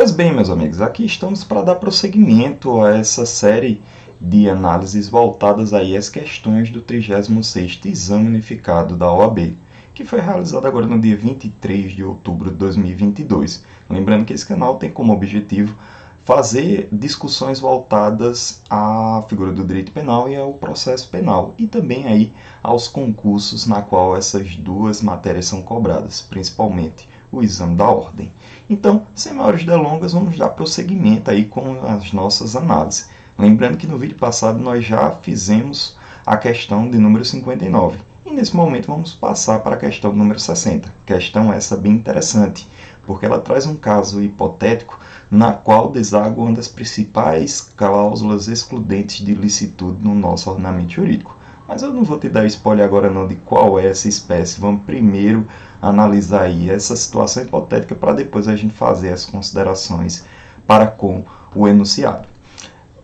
Pois bem, meus amigos, aqui estamos para dar prosseguimento a essa série de análises voltadas aí às questões do 36º Exame Unificado da OAB, que foi realizado agora no dia 23 de outubro de 2022. Lembrando que esse canal tem como objetivo fazer discussões voltadas à figura do direito penal e ao processo penal, e também aí aos concursos na qual essas duas matérias são cobradas, principalmente o exame da ordem. Então, sem maiores delongas, vamos dar prosseguimento aí com as nossas análises. Lembrando que no vídeo passado nós já fizemos a questão de número 59. E nesse momento vamos passar para a questão número 60. Questão essa bem interessante, porque ela traz um caso hipotético na qual deságua uma das principais cláusulas excludentes de ilicitude no nosso ordenamento jurídico. Mas eu não vou te dar spoiler agora não de qual é essa espécie. Vamos primeiro analisar aí essa situação hipotética para depois a gente fazer as considerações para com o enunciado.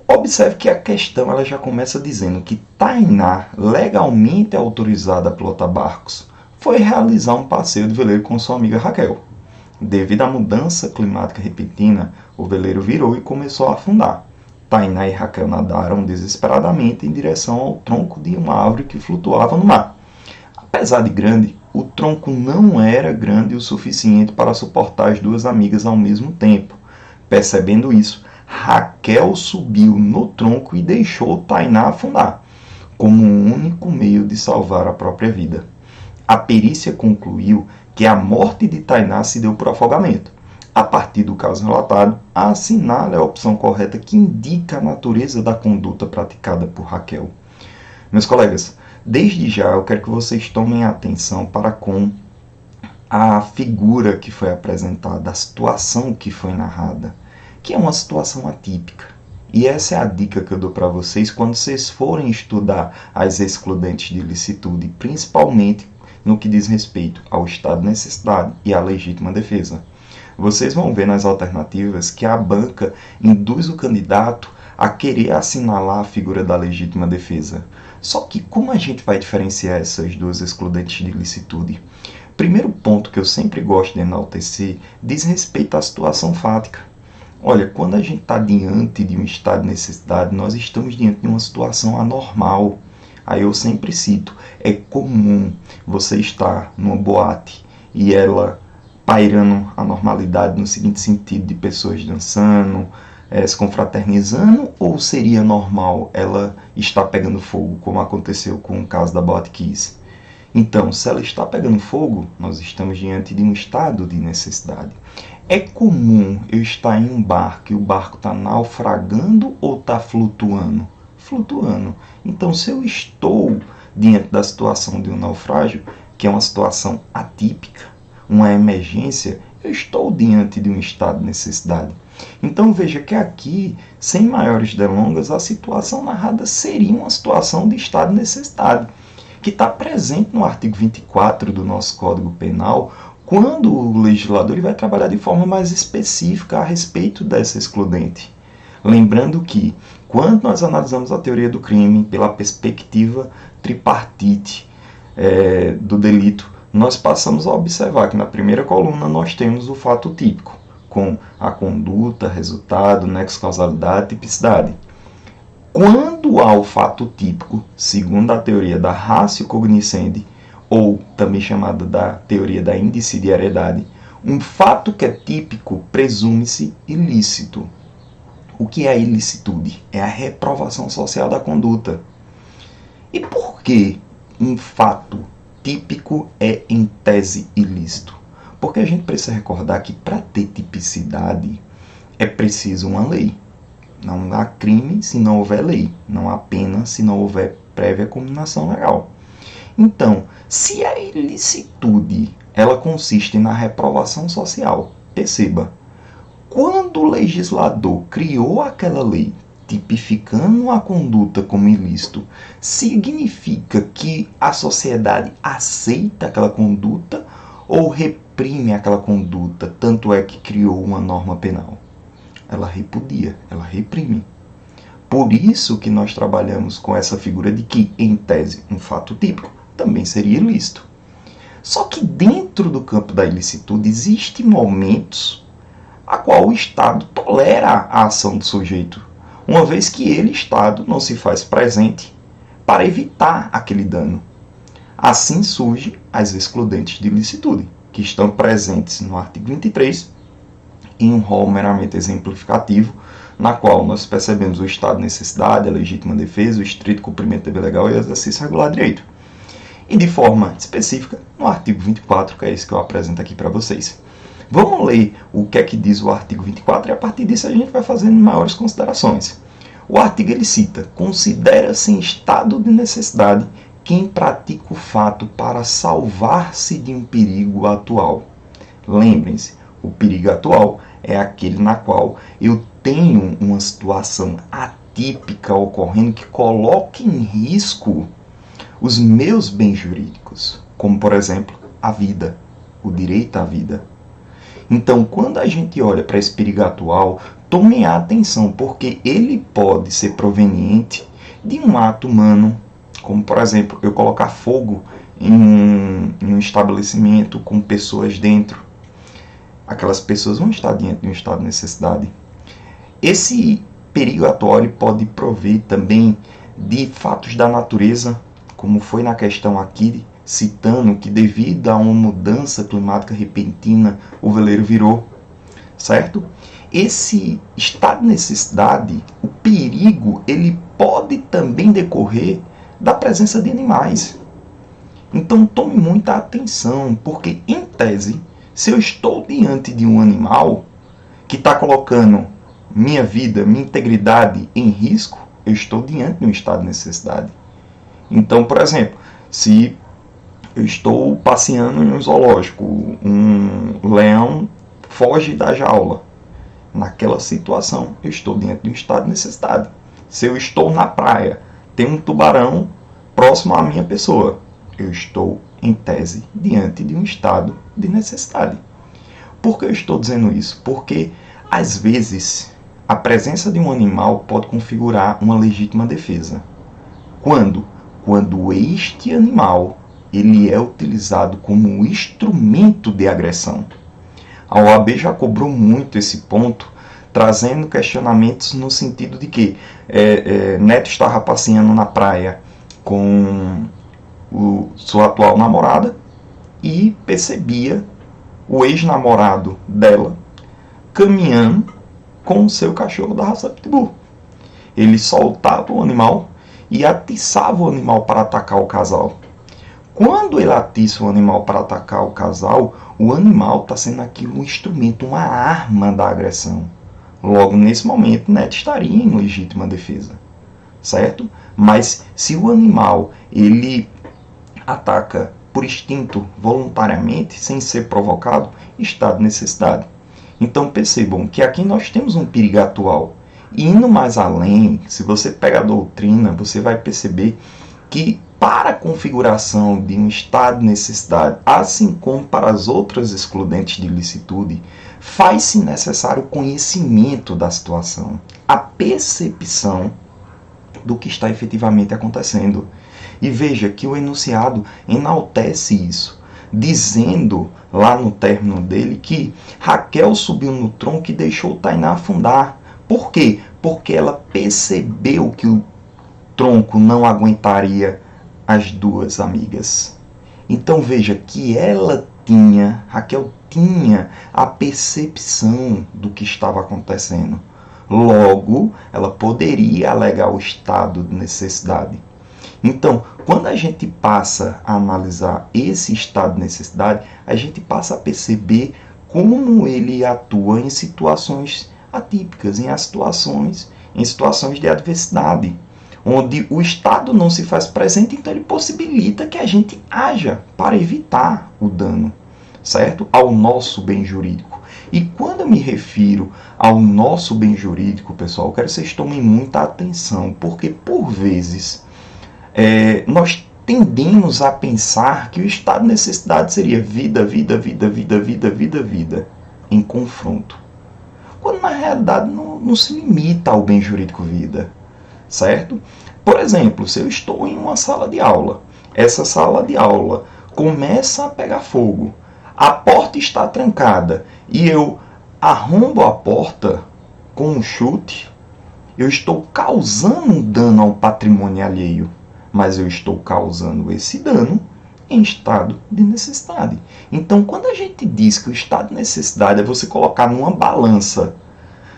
Observe que a questão ela já começa dizendo que Tainá, legalmente autorizada a pilotar barcos, foi realizar um passeio de veleiro com sua amiga Raquel. Devido à mudança climática repentina, o veleiro virou e começou a afundar. Tainá e Raquel nadaram desesperadamente em direção ao tronco de uma árvore que flutuava no mar. Apesar de grande, o tronco não era grande o suficiente para suportar as duas amigas ao mesmo tempo. Percebendo isso, Raquel subiu no tronco e deixou Tainá afundar, como um único meio de salvar a própria vida. A perícia concluiu que a morte de Tainá se deu por afogamento. A partir do caso relatado, assinale a opção correta que indica a natureza da conduta praticada por Raquel. Meus colegas, desde já eu quero que vocês tomem atenção para com a figura que foi apresentada, a situação que foi narrada, que é uma situação atípica. E essa é a dica que eu dou para vocês quando vocês forem estudar as excludentes de ilicitude, principalmente no que diz respeito ao estado de necessidade e à legítima defesa. Vocês vão ver nas alternativas que a banca induz o candidato a querer assinalar a figura da legítima defesa. Só que como a gente vai diferenciar essas duas excludentes de ilicitude? Primeiro ponto que eu sempre gosto de enaltecer diz respeito à situação fática. Olha, quando a gente está diante de um estado de necessidade, nós estamos diante de uma situação anormal. Aí eu sempre cito, é comum você estar numa boate e ela pairando a normalidade no seguinte sentido de pessoas dançando, se confraternizando, ou seria normal ela estar pegando fogo, como aconteceu com o caso da Boate Kiss? Então, se ela está pegando fogo, nós estamos diante de um estado de necessidade. É comum eu estar em um barco e o barco está naufragando ou está flutuando? Flutuando. Então, se eu estou diante da situação de um naufrágio, que é uma situação atípica, uma emergência, eu estou diante de um estado de necessidade. Então, veja que aqui, sem maiores delongas, a situação narrada seria uma situação de estado de necessidade, que está presente no artigo 24 do nosso Código Penal, quando o legislador ele vai trabalhar de forma mais específica a respeito dessa excludente. Lembrando que, quando nós analisamos a teoria do crime pela perspectiva tripartite do delito, nós passamos a observar que na primeira coluna nós temos o fato típico, com a conduta, resultado, nexo causalidade, tipicidade. Quando há o fato típico, segundo a teoria da ratio cognoscendi, ou também chamada da teoria da indicidiariedade, um fato que é típico presume-se ilícito. O que é a ilicitude? É a reprovação social da conduta. E por que um fato típico é em tese ilícito? Porque a gente precisa recordar que para ter tipicidade é preciso uma lei. Não há crime se não houver lei. Não há pena se não houver prévia combinação legal. Então, se a ilicitude ela consiste na reprovação social, perceba, quando o legislador criou aquela lei tipificando a conduta como ilícito, significa que a sociedade aceita aquela conduta ou reprime aquela conduta, tanto é que criou uma norma penal? Ela repudia, ela reprime. Por isso que nós trabalhamos com essa figura de que, em tese, um fato típico também seria ilícito. Só que dentro do campo da ilicitude existem momentos a qual o Estado tolera a ação do sujeito, uma vez que ele, Estado, não se faz presente para evitar aquele dano. Assim surgem as excludentes de ilicitude, que estão presentes no artigo 23, em um rol meramente exemplificativo, na qual nós percebemos o estado de necessidade, a legítima defesa, o estrito cumprimento do dever legal e o exercício regular de direito. E de forma específica, no artigo 24, que é esse que eu apresento aqui para vocês. Vamos ler o que é que diz o artigo 24 e a partir disso a gente vai fazendo maiores considerações. O artigo ele cita: considera-se em estado de necessidade quem pratica o fato para salvar-se de um perigo atual. Lembrem-se, o perigo atual é aquele na qual eu tenho uma situação atípica ocorrendo que coloque em risco os meus bens jurídicos, como, por exemplo, a vida, o direito à vida. Então, quando a gente olha para esse perigo atual, tome atenção, porque ele pode ser proveniente de um ato humano, como, por exemplo, eu colocar fogo em um estabelecimento com pessoas dentro. Aquelas pessoas vão estar diante de um estado de necessidade. Esse perigo atual ele pode prover também de fatos da natureza, como foi na questão aqui, citando que devido a uma mudança climática repentina, o veleiro virou, certo? Esse estado de necessidade, o perigo, ele pode também decorrer da presença de animais. Então tome muita atenção, porque em tese, se eu estou diante de um animal que está colocando minha vida, minha integridade em risco, eu estou diante de um estado de necessidade. Então, por exemplo, se eu estou passeando em um zoológico, um leão foge da jaula, naquela situação eu estou diante de um estado de necessidade. Se eu estou na praia, tem um tubarão próximo à minha pessoa, eu estou, em tese, diante de um estado de necessidade. Por que eu estou dizendo isso? Porque, às vezes, a presença de um animal pode configurar uma legítima defesa. Quando? Quando este animal ele é utilizado como um instrumento de agressão. A OAB já cobrou muito esse ponto, trazendo questionamentos no sentido de que Neto estava passeando na praia com sua atual namorada e percebia o ex-namorado dela caminhando com o seu cachorro da raça Pitbull. Ele soltava o animal e atiçava o animal para atacar o casal. Quando ele atiça o animal para atacar o casal, o animal está sendo aqui um instrumento, uma arma da agressão. Logo, nesse momento, Neto estaria em legítima defesa, certo? Mas se o animal ele ataca por instinto, voluntariamente, sem ser provocado, está de necessidade. Então percebam que aqui nós temos um perigo atual. E indo mais além, se você pega a doutrina, você vai perceber que para a configuração de um estado de necessidade, assim como para as outras excludentes de ilicitude, faz-se necessário o conhecimento da situação, a percepção do que está efetivamente acontecendo. E veja que o enunciado enaltece isso, dizendo lá no término dele que Raquel subiu no tronco e deixou Tainá afundar. Por quê? Porque ela percebeu que o tronco não aguentaria as duas amigas. Então veja que Raquel tinha a percepção do que estava acontecendo. Logo, ela poderia alegar o estado de necessidade. Então, quando a gente passa a analisar esse estado de necessidade, a gente passa a perceber como ele atua em situações atípicas, em situações de adversidade, onde o Estado não se faz presente, então ele possibilita que a gente haja para evitar o dano, certo? Ao nosso bem jurídico. E quando eu me refiro ao nosso bem jurídico, pessoal, eu quero que vocês tomem muita atenção, porque por vezes nós tendemos a pensar que o estado de necessidade seria vida, vida, vida, vida, vida, vida, vida, em confronto. Quando na realidade não se limita ao bem jurídico vida, certo? Por exemplo, se eu estou em uma sala de aula, essa sala de aula começa a pegar fogo, a porta está trancada e eu arrombo a porta com um chute, eu estou causando um dano ao patrimônio alheio, mas eu estou causando esse dano em estado de necessidade. Então, quando a gente diz que o estado de necessidade é você colocar numa balança,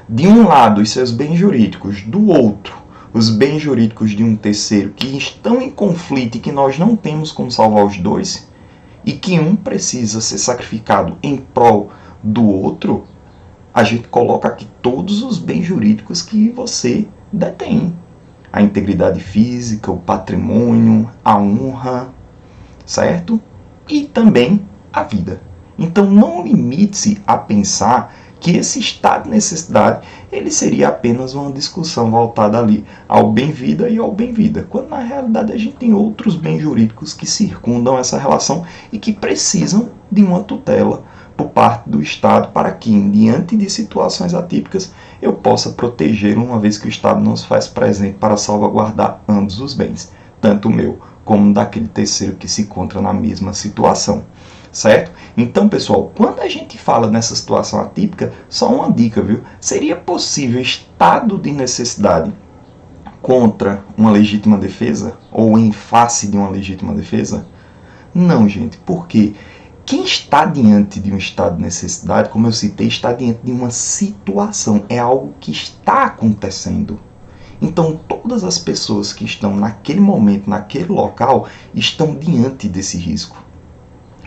de um lado os seus bens jurídicos, do outro os bens jurídicos de um terceiro que estão em conflito e que nós não temos como salvar os dois, e que um precisa ser sacrificado em prol do outro, a gente coloca aqui todos os bens jurídicos que você detém. A integridade física, o patrimônio, a honra, certo? E também a vida. Então não limite-se a pensar que esse estado de necessidade ele seria apenas uma discussão voltada ali ao bem-vida e ao bem-vida, quando na realidade a gente tem outros bens jurídicos que circundam essa relação e que precisam de uma tutela por parte do Estado para que, diante de situações atípicas, eu possa proteger, uma vez que o Estado não se faz presente para salvaguardar ambos os bens, tanto o meu como daquele terceiro que se encontra na mesma situação. Certo? Então, pessoal, quando a gente fala nessa situação atípica, só uma dica, viu? Seria possível estado de necessidade contra uma legítima defesa? Ou em face de uma legítima defesa? Não, gente, porque quem está diante de um estado de necessidade, como eu citei, está diante de uma situação, é algo que está acontecendo. Então, todas as pessoas que estão naquele momento, naquele local, estão diante desse risco.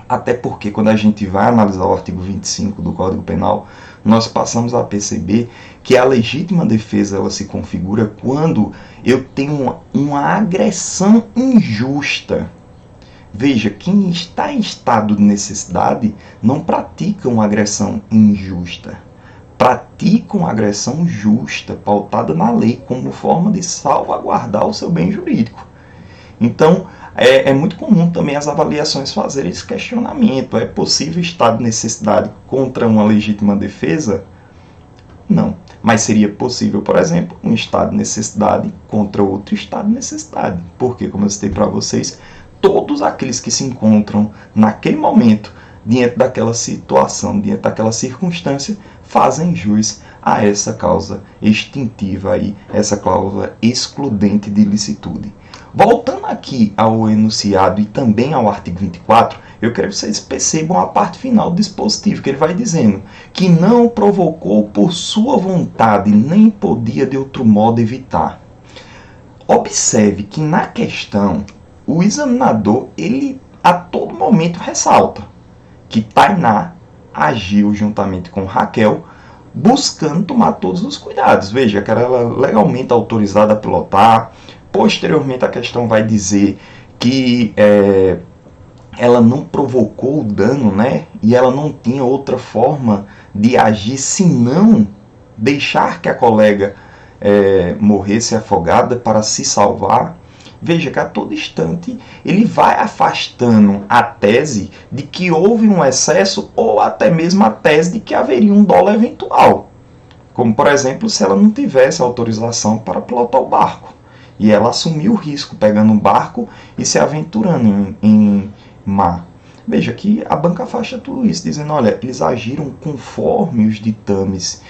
Até porque, quando a gente vai analisar o artigo 25 do Código Penal, nós passamos a perceber que a legítima defesa ela se configura quando eu tenho uma agressão injusta. Veja, quem está em estado de necessidade não pratica uma agressão injusta. Pratica uma agressão justa, pautada na lei, como forma de salvaguardar o seu bem jurídico. Então, é muito comum também as avaliações fazerem esse questionamento. É possível estado de necessidade contra uma legítima defesa? Não. Mas seria possível, por exemplo, um estado de necessidade contra outro estado de necessidade. Porque, como eu citei para vocês, todos aqueles que se encontram naquele momento, diante daquela situação, diante daquela circunstância, fazem jus a essa causa extintiva aí, essa cláusula excludente de ilicitude. Voltando aqui ao enunciado e também ao artigo 24, eu quero que vocês percebam a parte final do dispositivo, que ele vai dizendo que não provocou por sua vontade, nem podia de outro modo evitar. Observe que na questão, o examinador, ele a todo momento ressalta que Tainá agiu juntamente com Raquel, buscando tomar todos os cuidados. Veja que ela era legalmente autorizada a pilotar. Posteriormente, a questão vai dizer que ela não provocou o dano, né? E ela não tinha outra forma de agir senão deixar que a colega morresse afogada para se salvar. Veja que a todo instante ele vai afastando a tese de que houve um excesso ou até mesmo a tese de que haveria um dolo eventual. Como, por exemplo, se ela não tivesse autorização para pilotar o barco. E ela assumiu o risco pegando um barco e se aventurando em mar. Veja que a banca afasta tudo isso, dizendo, olha, eles agiram conforme os ditames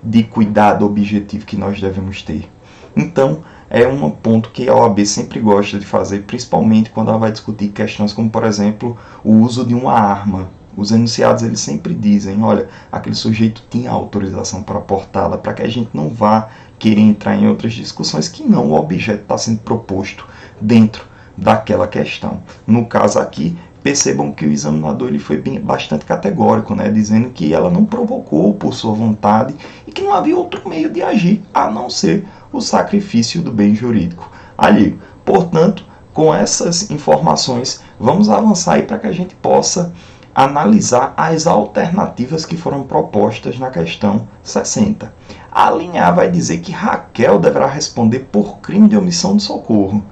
de cuidado objetivo que nós devemos ter. Então, é um ponto que a OAB sempre gosta de fazer, principalmente quando ela vai discutir questões como, por exemplo, o uso de uma arma. Os enunciados eles sempre dizem, olha, aquele sujeito tinha autorização para portá-la, para que a gente não vá querer entrar em outras discussões que não o objeto está sendo proposto dentro daquela questão. No caso aqui, percebam que o examinador ele foi bastante categórico, né, dizendo que ela não provocou por sua vontade e que não havia outro meio de agir, a não ser o sacrifício do bem jurídico alheio. Portanto, com essas informações, vamos avançar aí para que a gente possa analisar as alternativas que foram propostas na questão 60. A linha A vai dizer que Raquel deverá responder por crime de omissão de socorro.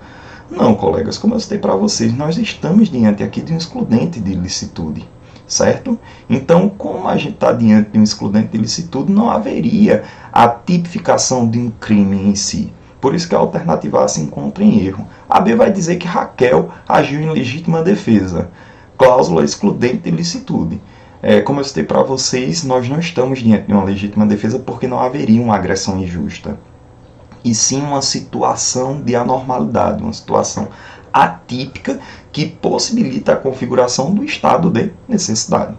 Não, colegas, como eu citei para vocês, nós estamos diante aqui de um excludente de ilicitude, certo? Então, como a gente está diante de um excludente de ilicitude, não haveria a tipificação de um crime em si. Por isso que a alternativa A se encontra em erro. A B vai dizer que Raquel agiu em legítima defesa. Cláusula excludente de ilicitude. Como eu citei para vocês, nós não estamos diante de uma legítima defesa porque não haveria uma agressão injusta, e sim uma situação de anormalidade, uma situação atípica que possibilita a configuração do estado de necessidade.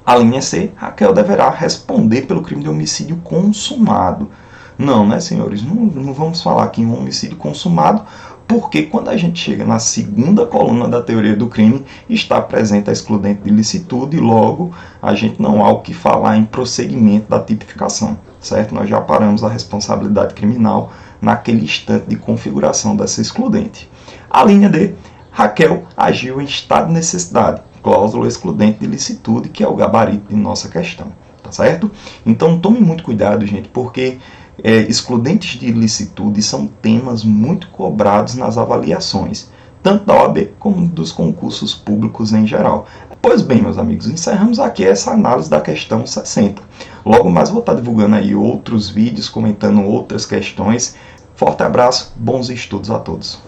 A linha C, Raquel deverá responder pelo crime de homicídio consumado. Não, né, senhores? Não vamos falar aqui em um homicídio consumado, porque quando a gente chega na segunda coluna da teoria do crime, está presente a excludente de ilicitude e logo a gente não há o que falar em prosseguimento da tipificação, certo? Nós já paramos a responsabilidade criminal naquele instante de configuração dessa excludente. A linha D, Raquel agiu em estado de necessidade, cláusula excludente de ilicitude, que é o gabarito de nossa questão, tá certo? Então tome muito cuidado, gente, porque excludentes de ilicitude são temas muito cobrados nas avaliações, tanto da OAB como dos concursos públicos em geral. Pois bem, meus amigos, encerramos aqui essa análise da questão 60. Logo mais vou estar divulgando aí outros vídeos, comentando outras questões. Forte abraço, bons estudos a todos.